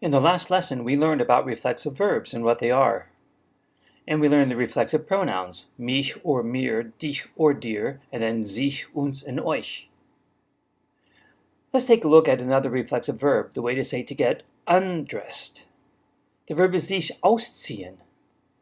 In the last lesson, we learned about reflexive verbs and what they are. And we learned the reflexive pronouns, mich or mir, dich or dir, and then sich, uns, and euch. Let's take a look at another reflexive verb, the way to say to get undressed. The verb is sich ausziehen.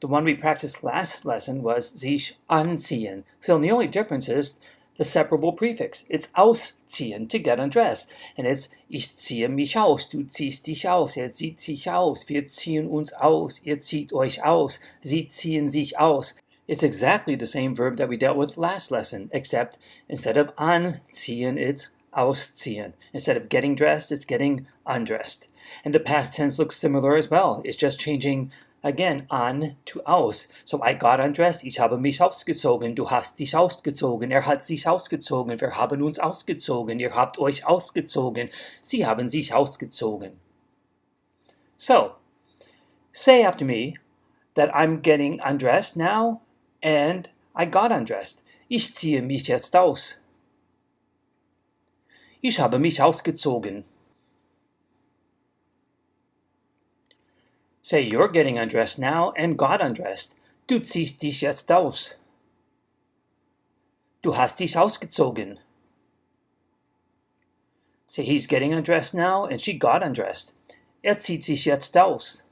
The one we practiced last lesson was sich anziehen. So the only difference is the separable prefix. It's ausziehen, to get undressed. And it's ich ziehe mich aus, du ziehst dich aus, zieht sich aus, wir ziehen uns aus, ihr zieht euch aus, sie ziehen sich aus. It's exactly the same verb that we dealt with last lesson, except instead of anziehen, it's ausziehen. Instead of getting dressed, it's getting undressed. And the past tense looks similar as well. It's just changing again, an to aus. So I got undressed, ich habe mich ausgezogen, du hast dich ausgezogen, hat sich ausgezogen, wir haben uns ausgezogen, ihr habt euch ausgezogen, sie haben sich ausgezogen. So, say after me that I'm getting undressed now and I got undressed. Ich ziehe mich jetzt aus. Ich habe mich ausgezogen. Say you're getting undressed now and got undressed. Du ziehst dich jetzt aus. Du hast dich ausgezogen. Say he's getting undressed now and she got undressed. Zieht sich jetzt aus.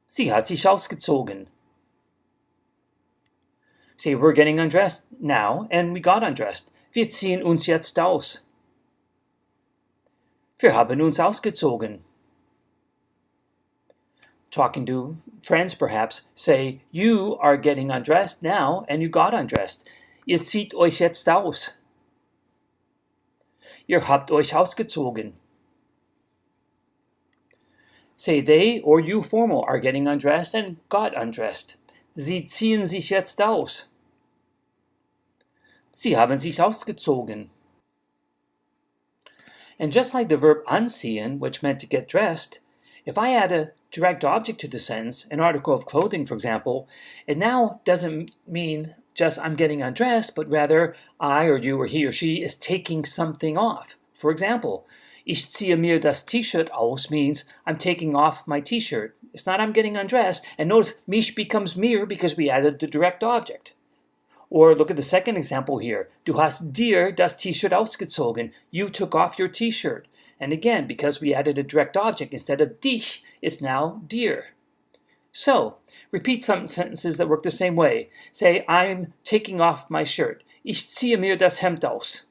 Sie hat sich ausgezogen. Say we're getting undressed now and we got undressed. Wir ziehen uns jetzt aus. Wir haben uns ausgezogen. Talking to friends perhaps, say, you are getting undressed now and you got undressed. Ihr zieht euch jetzt aus. Ihr habt euch ausgezogen. Say they or you formal are getting undressed and got undressed. Sie ziehen sich jetzt aus. Sie haben sich ausgezogen. And just like the verb anziehen, which meant to get dressed, if I add a direct object to the sentence, an article of clothing, for example, it now doesn't mean just I'm getting undressed, but rather I or you or he or she is taking something off. For example, ich ziehe mir das T-Shirt aus means I'm taking off my T-shirt. It's not I'm getting undressed. And notice mich becomes mir because we added the direct object. Or look at the second example here. Du hast dir das T-Shirt ausgezogen. You took off your T-shirt. And again, because we added a direct object, instead of dich, it's now dir. So, repeat some sentences that work the same way. Say, I'm taking off my shirt. Ich ziehe mir das Hemd aus.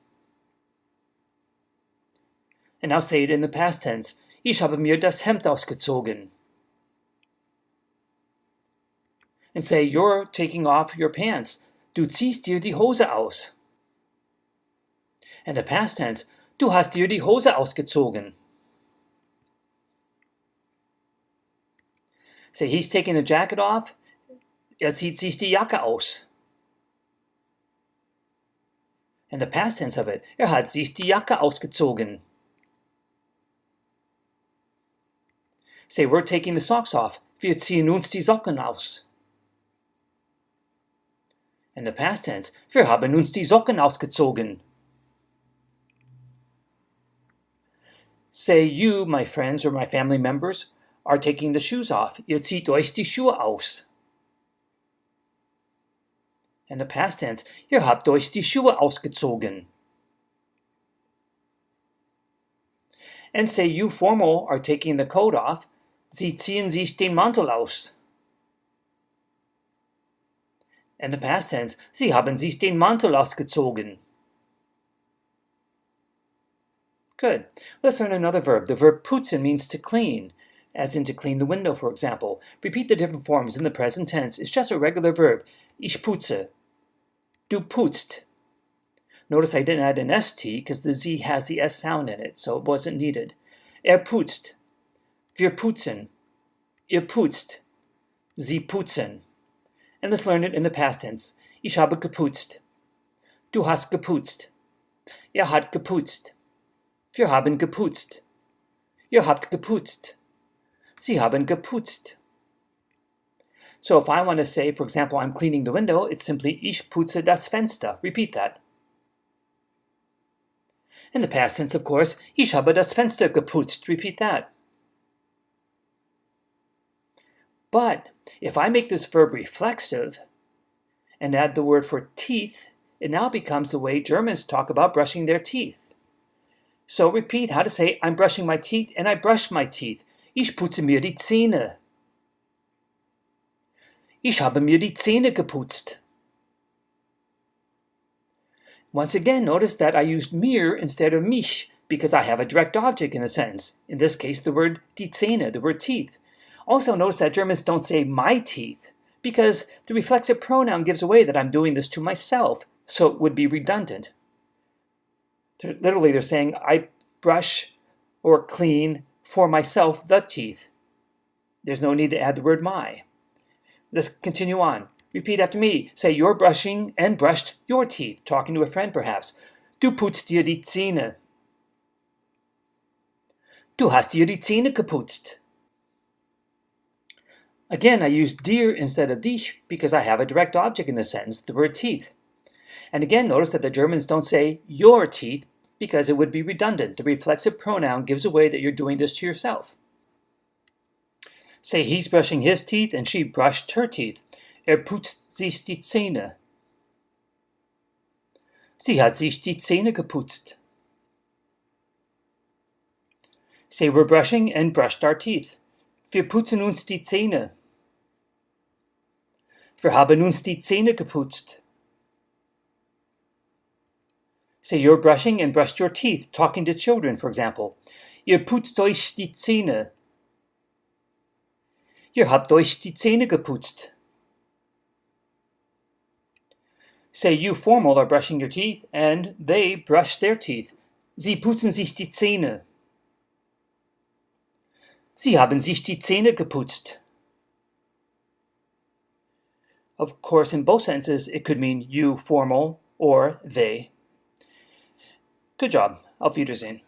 And now say it in the past tense. Ich habe mir das Hemd ausgezogen. And say, you're taking off your pants. Du ziehst dir die Hose aus. And the past tense, du hast dir die Hose ausgezogen. Say he's taking the jacket off. Zieht sich die Jacke aus. And the past tense of it, hat sich die Jacke ausgezogen. Say we're taking the socks off. Wir ziehen uns die Socken aus. And the past tense, wir haben uns die Socken ausgezogen. Say you, my friends or my family members, are taking the shoes off. Ihr zieht euch die Schuhe aus. In the past tense, ihr habt euch die Schuhe ausgezogen. And say you formal are taking the coat off. Sie ziehen sich den Mantel aus. In the past tense, sie haben sich den Mantel ausgezogen. Good. Let's learn another verb. The verb putzen means to clean, as in to clean the window, for example. Repeat the different forms in the present tense. It's just a regular verb. Ich putze. Du putzt. Notice I didn't add an ST because the Z has the S sound in it, so it wasn't needed. Putzt. Wir putzen. Ihr putzt. Sie putzen. And let's learn it in the past tense. Ich habe geputzt. Du hast geputzt. Hat geputzt. Wir haben geputzt. Ihr habt geputzt. Sie haben geputzt. So if I want to say, for example, I'm cleaning the window, it's simply ich putze das Fenster. Repeat that. In the past tense, of course, ich habe das Fenster geputzt. Repeat that. But if I make this verb reflexive and add the word for teeth, it now becomes the way Germans talk about brushing their teeth. So repeat how to say, I'm brushing my teeth and I brush my teeth. Ich putze mir die Zähne. Ich habe mir die Zähne geputzt. Once again, notice that I used mir instead of mich because I have a direct object in the sentence. In this case, the word die Zähne, the word teeth. Also notice that Germans don't say my teeth because the reflexive pronoun gives away that I'm doing this to myself, so it would be redundant. Literally, they're saying I brush or clean for myself the teeth. There's no need to add the word my. Let's continue on. Repeat after me. Say, you're brushing and brushed your teeth. Talking to a friend, perhaps. Du putzt dir die Zähne. Du hast dir die Zähne geputzt. Again, I use dir instead of dich because I have a direct object in the sentence, the word teeth. And again, notice that the Germans don't say your teeth because it would be redundant. The reflexive pronoun gives away that you're doing this to yourself. Say, he's brushing his teeth and she brushed her teeth. Putzt sich die Zähne. Sie hat sich die Zähne geputzt. Say, we're brushing and brushed our teeth. Wir putzen uns die Zähne. Wir haben uns die Zähne geputzt. Say, you're brushing and brushed your teeth, talking to children, for example. Ihr putzt euch die Zähne. Ihr habt euch die Zähne geputzt. Say, you formal are brushing your teeth, and they brush their teeth. Sie putzen sich die Zähne. Sie haben sich die Zähne geputzt. Of course, in both sentences, it could mean you formal or they. Good job. Auf Wiedersehen.